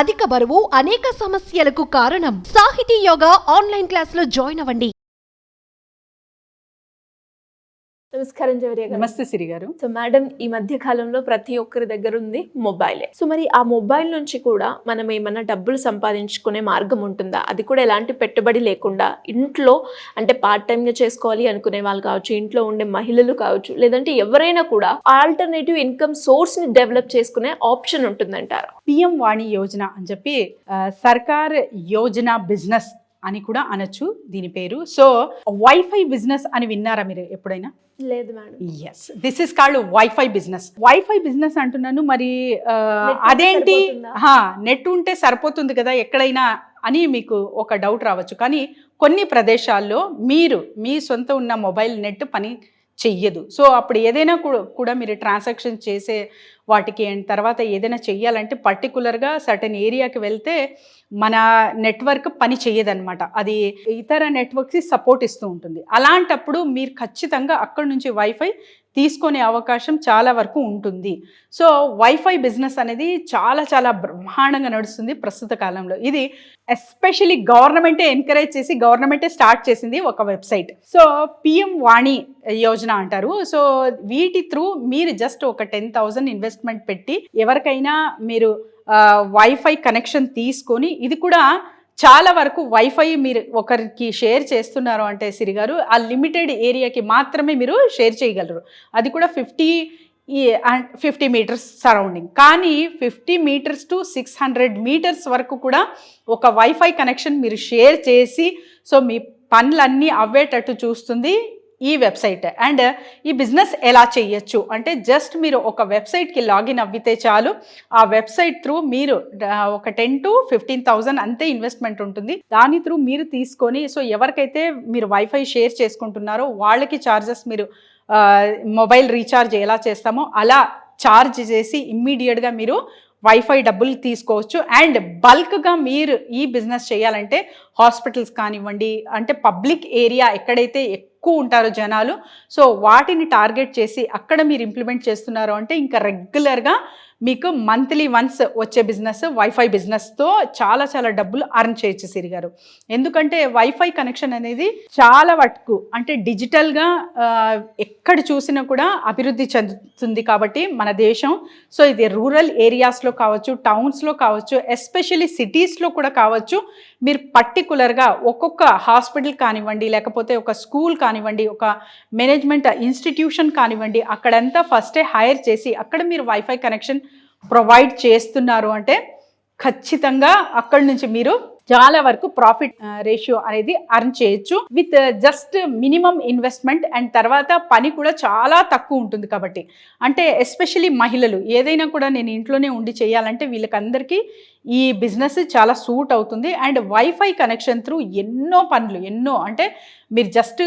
అధిక బరువు అనేక సమస్యలకు కారణం. సాహితీ యోగా ఆన్లైన్ క్లాసులో జాయిన్ అవ్వండి. నమస్కారం జవరియా గారు. నమస్తే సిరి గారు. సో మేడం, ఈ మధ్య కాలంలో ప్రతి ఒక్కరి దగ్గర ఉంది మొబైలే. సో మరి ఆ మొబైల్ నుంచి కూడా మనం ఏమన్నా డబ్బులు సంపాదించుకునే మార్గం ఉంటుందా? అది కూడా ఎలాంటి పెట్టుబడి లేకుండా ఇంట్లో, అంటే పార్ట్ టైం గా చేసుకోవాలి అనుకునే వాళ్ళు కావచ్చు, ఇంట్లో ఉండే మహిళలు కావచ్చు, లేదంటే ఎవరైనా కూడా ఆల్టర్నేటివ్ ఇన్కమ్ సోర్స్ ని డెవలప్ చేసుకునే ఆప్షన్ ఉంటుందంటారా? పిఎం వాణి యోజన అని చెప్పి సర్కార్ యోజన బిజినెస్ అని కూడా అనొచ్చు దీని పేరు. సో వైఫై బిజినెస్ అని విన్నారా మీరు ఎప్పుడైనా? లేదు madam. Yes, this is called WiFi business. WiFi business అంటున్నాను. మరి అదేంటి, నెట్ ఉంటే సరిపోతుంది కదా ఎక్కడైనా అని మీకు ఒక డౌట్ రావచ్చు. కానీ కొన్ని ప్రదేశాల్లో మీరు మీ సొంత ఉన్న మొబైల్ నెట్ పని చెయ్యదు. సో అప్పుడు ఏదైనా కూడా మీరు ట్రాన్సాక్షన్ చేసే వాటికి అండ్ తర్వాత ఏదైనా చెయ్యాలంటే పర్టికులర్గా సర్టెన్ ఏరియాకి వెళ్తే మన నెట్వర్క్ పని చెయ్యదన్నమాట. అది ఇతర నెట్వర్క్కి సపోర్ట్ ఇస్తూ ఉంటుంది. అలాంటప్పుడు మీరు ఖచ్చితంగా అక్కడి నుంచి వైఫై తీసుకునే అవకాశం చాలా వరకు ఉంటుంది. సో వైఫై బిజినెస్ అనేది చాలా చాలా బ్రహ్మాండంగా నడుస్తుంది ప్రస్తుత కాలంలో. ఇది ఎస్పెషలీ గవర్నమెంటే ఎంకరేజ్ చేసి గవర్నమెంటే స్టార్ట్ చేసింది ఒక వెబ్సైట్. సో పిఎం వాణి యోజన అంటారు. సో వీటి త్రూ మీరు జస్ట్ ఒక 10,000 ఇన్వెస్ట్మెంట్ పెట్టి ఎవరికైనా మీరు వైఫై కనెక్షన్ తీసుకొని, ఇది కూడా చాలా వరకు వైఫై మీరు ఒకరికి షేర్ చేస్తున్నారు అంటే సిరి గారు, ఆ లిమిటెడ్ ఏరియాకి మాత్రమే మీరు షేర్ చేయగలరు. అది కూడా 50 మీటర్స్ సరౌండింగ్. కానీ 50 మీటర్స్ టు 600 మీటర్స్ వరకు కూడా ఒక వైఫై కనెక్షన్ మీరు షేర్ చేసి, సో మీ పనులన్నీ అవ్వేటట్టు చూస్తుంది ఈ వెబ్సైట్. అండ్ ఈ బిజినెస్ ఎలా చేయొచ్చు అంటే, జస్ట్ మీరు ఒక వెబ్సైట్కి లాగిన్ అవ్వితే చాలు. ఆ వెబ్సైట్ త్రూ మీరు ఒక 10,000 to 15,000 అంతే ఇన్వెస్ట్మెంట్ ఉంటుంది. దాని త్రూ మీరు తీసుకొని, సో ఎవరికైతే మీరు వైఫై షేర్ చేసుకుంటున్నారో వాళ్ళకి ఛార్జెస్ మీరు మొబైల్ రీఛార్జ్ ఎలా చేస్తామో అలా ఛార్జ్ చేసి ఇమ్మీడియట్గా మీరు వైఫై డబ్బులు తీసుకోవచ్చు. అండ్ బల్క్గా మీరు ఈ బిజినెస్ చేయాలంటే హాస్పిటల్స్ కానివ్వండి, అంటే పబ్లిక్ ఏరియా ఎక్కడైతే ఎక్కువ ఉంటారో జనాలు, సో వాటిని టార్గెట్ చేసి అక్కడ మీరు ఇంప్లిమెంట్ చేస్తున్నారు అంటే ఇంకా రెగ్యులర్గా మీకు మంత్లీ వన్స్ వచ్చే బిజినెస్ వైఫై బిజినెస్తో చాలా చాలా డబ్బులు అర్న్ చేయొచ్చు సిరి గారు. ఎందుకంటే వైఫై కనెక్షన్ అనేది చాలా వరకు అంటే డిజిటల్గా ఎక్కడ చూసినా కూడా అభివృద్ధి చెందుతుంది కాబట్టి మన దేశం. సో ఇది రూరల్ ఏరియాస్లో కావచ్చు, టౌన్స్లో కావచ్చు, ఎస్పెషల్లీ సిటీస్లో కూడా కావచ్చు, మీరు పర్టికులర్గా ఒక్కొక్క హాస్పిటల్ కానివ్వండి, లేకపోతే ఒక స్కూల్ కానివ్వండి, ఒక మేనేజ్మెంట్ ఇన్స్టిట్యూషన్ కానివ్వండి, అక్కడంతా ఫస్టే హైర్ చేసి అక్కడ మీరు వైఫై కనెక్షన్ ప్రొవైడ్ చేస్తున్నారు అంటే ఖచ్చితంగా అక్కడి నుంచి మీరు చాలా వరకు ప్రాఫిట్ రేషియో అనేది అర్న్ చేయొచ్చు with just minimum investment. And తర్వాత పని కూడా చాలా తక్కువ ఉంటుంది కాబట్టి, అంటే ఎస్పెషలీ మహిళలు ఏదైనా కూడా నేను ఇంట్లోనే ఉండి చేయాలంటే వీళ్ళకందరికీ ఈ బిజినెస్ చాలా సూట్ అవుతుంది. అండ్ వైఫై కనెక్షన్ త్రూ ఎన్నో పనులు అంటే మీరు జస్ట్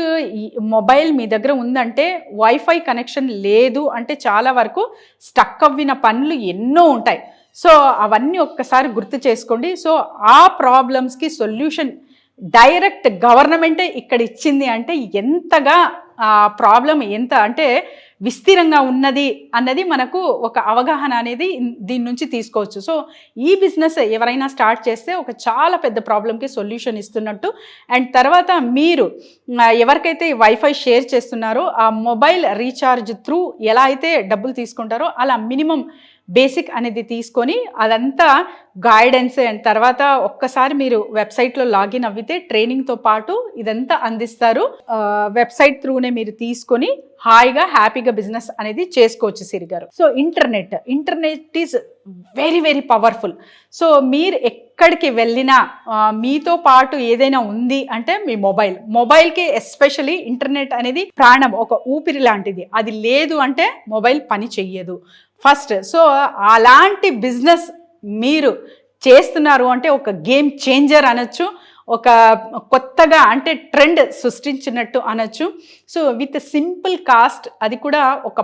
మొబైల్ మీ దగ్గర ఉందంటే వైఫై కనెక్షన్ లేదు అంటే చాలా వరకు స్టక్ అవ్విన పనులు ఎన్నో ఉంటాయి. సో అవన్నీ ఒక్కసారి గుర్తు చేసుకోండి. సో ఆ ప్రాబ్లమ్స్కి సొల్యూషన్ డైరెక్ట్ గవర్నమెంటే ఇక్కడ ఇచ్చింది అంటే ఎంతగా ఆ ప్రాబ్లం ఎంత అంటే విస్తీరంగా ఉన్నది అన్నది మనకు ఒక అవగాహన అనేది దీని నుంచి తీసుకోవచ్చు. సో ఈ బిజినెస్ ఎవరైనా స్టార్ట్ చేస్తే ఒక చాలా పెద్ద ప్రాబ్లంకి సొల్యూషన్ ఇస్తున్నట్టు. అండ్ తర్వాత మీరు ఎవరికైతే వైఫై షేర్ చేస్తున్నారో ఆ మొబైల్ రీఛార్జ్ త్రూ ఎలా అయితే డబ్బులు తీసుకుంటారో అలా మినిమం బేసిక్ అనేది తీసుకొని అదంతా గైడెన్స్ అండ్ తర్వాత ఒక్కసారి మీరు వెబ్సైట్లో లాగిన్ అవ్వితే ట్రైనింగ్తో పాటు ఇదంతా అందిస్తారు. వెబ్సైట్ త్రూనే మీరు తీసుకొని హాయిగా హ్యాపీగా బిజినెస్ అనేది చేసుకోవచ్చు సిరి గారు. So internet is very very powerful. So మీరు ఎక్కడికి వెళ్ళినా మీతో పాటు ఏదైనా ఉంది అంటే మీ మొబైల్కి ఎస్పెషలీ ఇంటర్నెట్ అనేది ప్రాణం, ఒక ఊపిరి లాంటిది. అది లేదు అంటే మొబైల్ పని చెయ్యదు ఫస్ట్. సో అలాంటి బిజినెస్ మీరు చేస్తున్నారు అంటే ఒక గేమ్ చేంజర్ అనొచ్చు, ఒక కొత్తగా అంటే ట్రెండ్ సృష్టించినట్టు అనొచ్చు. సో విత్ సింపుల్ కాస్ట్, అది కూడా ఒక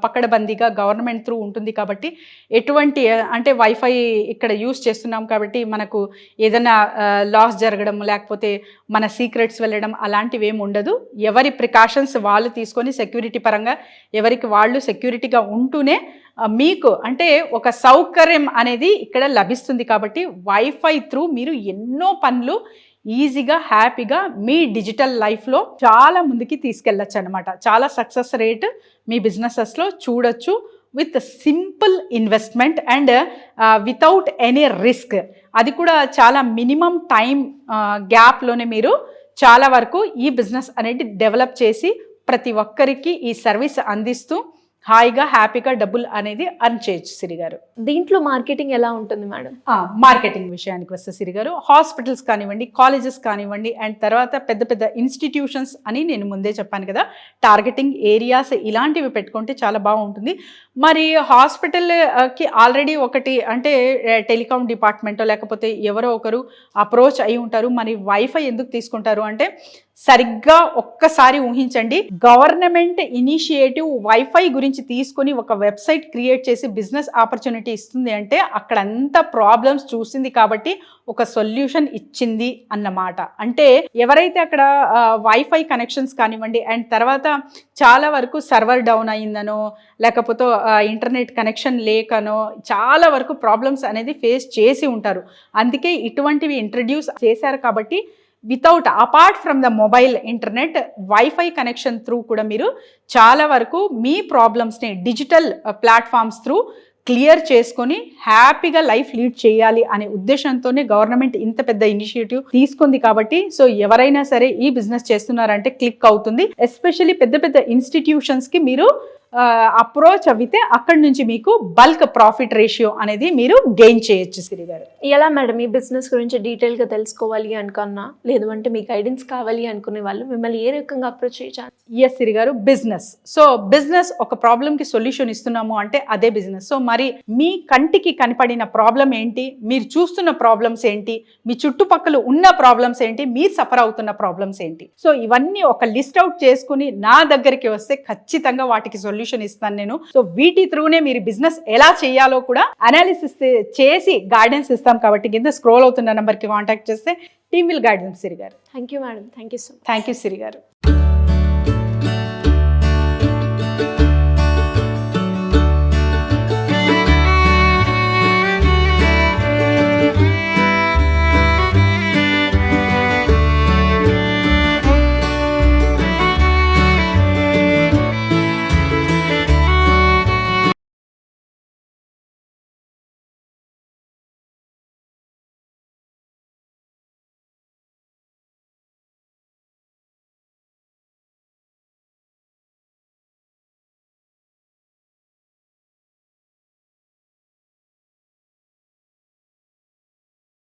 పక్కడబందీగా గవర్నమెంట్ త్రూ ఉంటుంది కాబట్టి ఎటువంటి అంటే వైఫై ఇక్కడ యూస్ చేస్తున్నాం కాబట్టి మనకు ఏదైనా లాస్ జరగడం లేకపోతే మన సీక్రెట్స్ వెళ్ళడం అలాంటివి ఏమి ఉండదు. ఎవరి ప్రికాషన్స్ వాళ్ళు తీసుకొని సెక్యూరిటీ పరంగా ఎవరికి వాళ్ళు సెక్యూరిటీగా ఉంటూనే మీకు అంటే ఒక సౌకర్యం అనేది ఇక్కడ లభిస్తుంది కాబట్టి వైఫై త్రూ మీరు ఎన్నో పనులు ఈజీగా హ్యాపీగా మీ డిజిటల్ లైఫ్లో చాలా ముందుకి తీసుకెళ్ళచ్చు అనమాట. చాలా సక్సెస్ రేట్ మీ బిజినెసెస్లో చూడొచ్చు with simple investment and without any risk. అది కూడా చాలా మినిమం టైం గ్యాప్లోనే మీరు చాలా వరకు ఈ బిజినెస్ అనేది డెవలప్ చేసి ప్రతి ఒక్కరికి ఈ సర్వీస్ అందిస్తూ హాయిగా హ్యాపీగా డబ్బులు అనేది అర్న్ చేయొచ్చు సిరి గారు. దీంట్లో మార్కెటింగ్ ఎలా ఉంటుంది మేడం? మార్కెటింగ్ విషయానికి వస్తే సిరి గారు, హాస్పిటల్స్ కానివ్వండి, కాలేజెస్ కానివ్వండి, అండ్ తర్వాత పెద్ద పెద్ద ఇన్స్టిట్యూషన్స్ అని నేను ముందే చెప్పాను కదా, టార్గెటింగ్ ఏరియాస్ ఇలాంటివి పెట్టుకుంటే చాలా బాగుంటుంది. మరి హాస్పిటల్కి ఆల్రెడీ ఒకటి అంటే టెలికాం డిపార్ట్మెంటో లేకపోతే ఎవరో ఒకరు అప్రోచ్ అయి ఉంటారు. మరి వైఫై ఎందుకు తీసుకుంటారు అంటే, సరిగ్గా ఒక్కసారి ఊహించండి, గవర్నమెంట్ ఇనిషియేటివ్ వైఫై గురించి తీసుకొని ఒక వెబ్సైట్ క్రియేట్ చేసి బిజినెస్ ఆపర్చునిటీ ఇస్తుంది అంటే అక్కడ అంతా ప్రాబ్లమ్స్ చూసింది కాబట్టి ఒక సొల్యూషన్ ఇచ్చింది అన్నమాట. అంటే ఎవరైతే అక్కడ వైఫై కనెక్షన్స్ కానివ్వండి, అండ్ తర్వాత చాలా వరకు సర్వర్ డౌన్ అయిందనో లేకపోతే ఇంటర్నెట్ కనెక్షన్ లేకనో చాలా వరకు ప్రాబ్లమ్స్ అనేది ఫేస్ చేసి ఉంటారు. అందుకే ఇటువంటివి ఇంట్రడ్యూస్ చేశారు కాబట్టి without apart from the mobile internet wifi connection through కూడా మీరు చాలా వరకు మీ ప్రాబ్లమ్స్ని డిజిటల్ ప్లాట్ఫామ్స్ త్రూ క్లియర్ చేసుకొని హ్యాపీగా లైఫ్ లీడ్ చేయాలి అనే ఉద్దేశంతోనే గవర్నమెంట్ ఇంత పెద్ద ఇనిషియేటివ్ తీసుకుంది కాబట్టి సో ఎవరైనా సరే ఈ బిజినెస్ చేస్తున్నారంటే క్లిక్ అవుతుంది. ఎస్పెషల్లీ పెద్ద పెద్ద ఇన్స్టిట్యూషన్స్కి మీరు అప్రోచ్ అవితే అక్కడి నుంచి మీకు బల్క్ ప్రాఫిట్ రేషియో అనేది మీరు గెయిన్ చేయొచ్చు సిరి గారు. ఎలా మేడం ఈ బిజినెస్ గురించి డీటెయిల్గా తెలుసుకోవాలి అనుకున్నా, లేదు అంటే మీ గైడెన్స్ కావాలి అనుకునే వాళ్ళు మిమ్మల్ని ఏ రకంగా అప్రోచ్ చేయొచ్చు? ఎస్ సిరి గారు, బిజినెస్. సో బిజినెస్ ఒక ప్రాబ్లంకి సొల్యూషన్ ఇస్తున్నాము అంటే అదే బిజినెస్. సో మరి మీ కంటికి కనపడిన ప్రాబ్లం ఏంటి, మీరు చూస్తున్న ప్రాబ్లమ్స్ ఏంటి, మీ చుట్టుపక్కల ఉన్న ప్రాబ్లమ్స్ ఏంటి, మీరు సఫర్ అవుతున్న ప్రాబ్లమ్స్ ఏంటి, సో ఇవన్నీ ఒక లిస్ట్ అవుట్ చేసుకుని నా దగ్గరికి వస్తే ఖచ్చితంగా వాటికి సొల్యూషన్ ఇస్తాను నేను. సో వీటి త్రూనే మీరు బిజినెస్ ఎలా చేయాలో కూడా అనాలిసిస్ చేసి గైడెన్స్ ఇస్తాం కాబట్టి కింద స్క్రోల్ అవుతున్న నెంబర్కి కాంటాక్ట్ చేస్తే team will guidance Siri garu. Thank you madam. Thank you so much. Thank you Siri గారు.